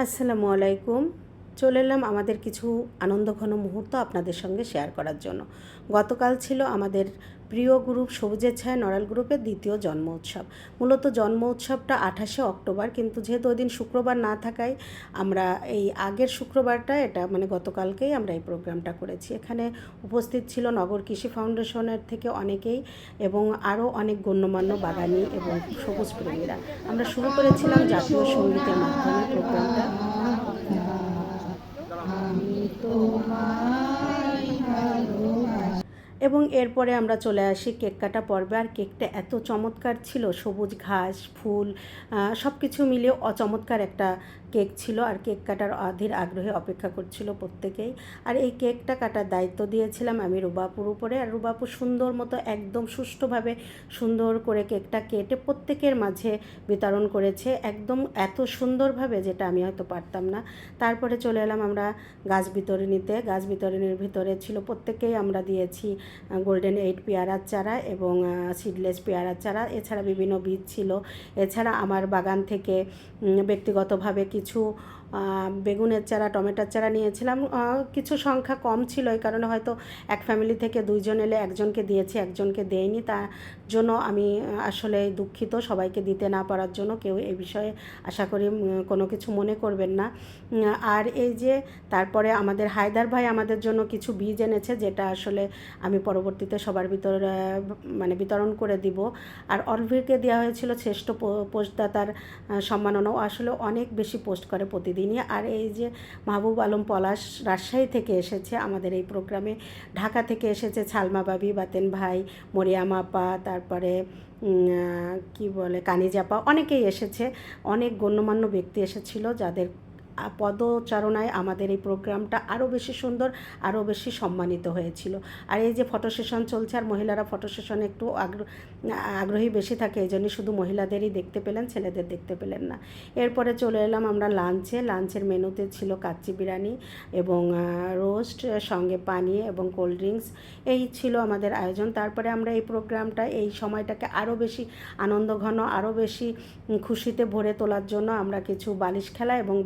আসসালামু আলাইকুম। চলে এলাম আমাদের কিছু আনন্দঘন মুহূর্ত আপনাদের সঙ্গে শেয়ার করার জন্য। গতকাল ছিল আমাদের প্রিয় গ্রুপ সবুজের ছায়া নড়াল গ্রুপের দ্বিতীয় জন্ম উৎসব। মূলত জন্ম উৎসবটা 28শে অক্টোবর, কিন্তু যেহেতু ওই দিন শুক্রবার না থাকায় আমরা এই আগের শুক্রবারটা এটা মানে গতকালকেই আমরা এই প্রোগ্রামটা করেছি। এখানে উপস্থিত ছিল নগর কৃষি ফাউন্ডেশনের থেকে অনেকেই এবং আরও অনেক গণ্যমান্য বাগানি এবং সবুজ প্রেমীরা। আমরা শুরু করেছিলাম জাতীয় সঙ্গীতের মাধ্যমে প্রোগ্রামটা। এবং এরপরে আমরা চলে আসি কেক কাটা পর্বে। আর কেকটা এত চমৎকার ছিল, সবুজ ঘাস, ফুল, সব কিছু মিলিয়ে অচমৎকার একটা কেক ছিল। আর কেক কাটার অধীর আগ্রহে অপেক্ষা করছিল প্রত্যেকেই। আর এই কেকটা কাটার দায়িত্ব দিয়েছিলাম আমি রুবাপুর উপরে। আর রুবাপু সুন্দর মতো একদম সুষ্ঠুভাবে সুন্দর করে কেকটা কেটে প্রত্যেকের মাঝে বিতরণ করেছে, একদম এত সুন্দরভাবে যেটা আমি হয়তো পারতাম না। তারপরে চলে এলাম আমরা গাছ বিতরণীতে। গাছ বিতরণীর ভিতরে ছিল প্রত্যেকেই আমরা দিয়েছি গোল্ডেন 8 পেয়ারার চারা এবং সিডলেস পেয়ারার চারা, এছাড়া বিভিন্ন বীজ ছিল। এছাড়া আমার বাগান থেকে ব্যক্তিগতভাবে কিছু বেগুনের চারা, টমেটোর চারা নিয়েছিলাম। কিছু সংখ্যা কম ছিল, এই কারণে হয়তো এক ফ্যামিলি থেকে দুইজন এলে একজনকে দিয়েছি, একজনকে দেয়নি। তার জন্য আমি আসলে দুঃখিত সবাইকে দিতে না পারার জন্য। কেউ এই বিষয়ে আশা করি কোনো কিছু মনে করবেন না। আর এই যে তারপরে আমাদের হায়দার ভাই আমাদের জন্য কিছু বীজ এনেছে, যেটা আসলে আমি পরবর্তীতে সবার ভিতর মানে বিতরণ করে দিব। আর অর্ভিকে দেওয়া হয়েছিল শ্রেষ্ঠ পোস্টদাতার সম্মাননাও। আসলে অনেক বেশি পোস্ট করে প্রতিদিনই। আর এই যে মাহবুব আলম পলাশ রাজশাহী থেকে এসেছে আমাদের এই প্রোগ্রামে, ঢাকা থেকে এসেছে ছালমা বাবি, বাতেন ভাই, মরিয়াম আপা, তারপরে কি বলে কানিজাপা, অনেকেই এসেছে। অনেক গণ্যমান্য ব্যক্তি এসেছিল, যাদের পদচারণায় আমাদের এই প্রোগ্রামটা আরও বেশি সুন্দর, আরও বেশি সম্মানিত হয়েছিল। আর এই যে ফটো সেশন চলছে, আর মহিলারা ফটো সেশনে একটু আগ্রহী বেশি থাকে, এই জন্যই শুধু মহিলাদেরই দেখতে পেলেন, ছেলেদের দেখতে পেলেন না। এরপরে চলে এলাম আমরা লাঞ্চের মেনুতে ছিল কাচ্চি বিরিয়ানি এবং রোস্ট, সঙ্গে পানি এবং কোল্ড ড্রিঙ্কস। এই ছিল আমাদের আয়োজন। তারপরে আমরা এই প্রোগ্রামটা, এই সময়টাকে আরও বেশি আনন্দঘন, আরও বেশি খুশিতে ভরে তোলার জন্য আমরা কিছু বালিশ খেলা এবং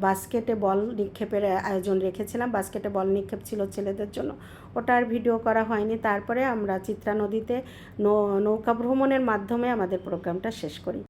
বাস্কেটে বল নিক্ষেপের আয়োজন রেখেছিলাম। বাস্কেটে বল নিক্ষেপ ছিল ছেলেদের জন্য, ওটার ভিডিও করা হয়নি। তারপরে আমরা চিত্রা নদীতে নৌকা ভ্রমণের মাধ্যমে আমাদের প্রোগ্রামটা শেষ করি।